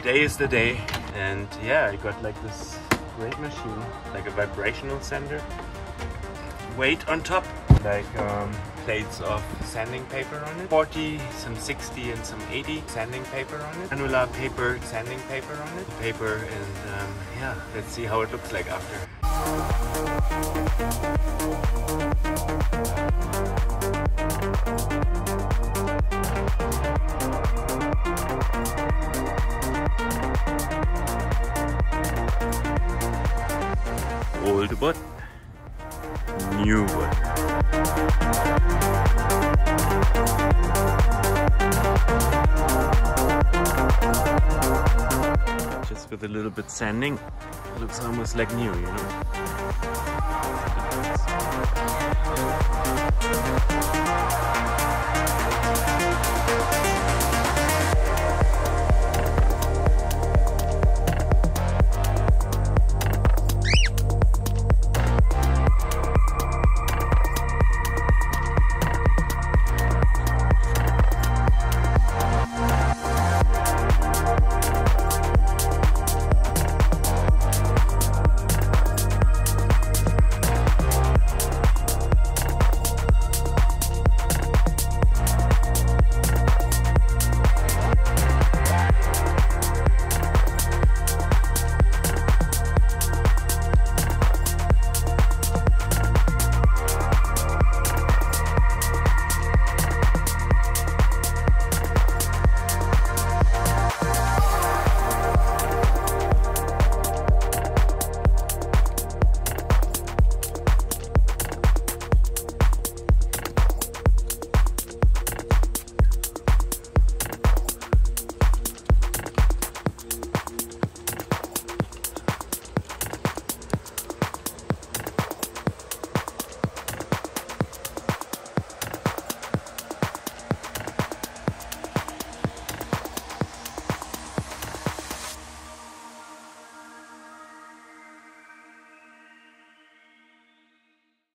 today is the day. And yeah, I got like this great machine, like a vibrational sander. Weight on top, like plates of sanding paper on it. 40, some 60 and some 80 sanding paper on it. Annular paper, sanding paper on it. Paper and yeah, let's see how it looks like after. Old wood, new wood. Just with a little bit sanding, it looks almost like new, you know.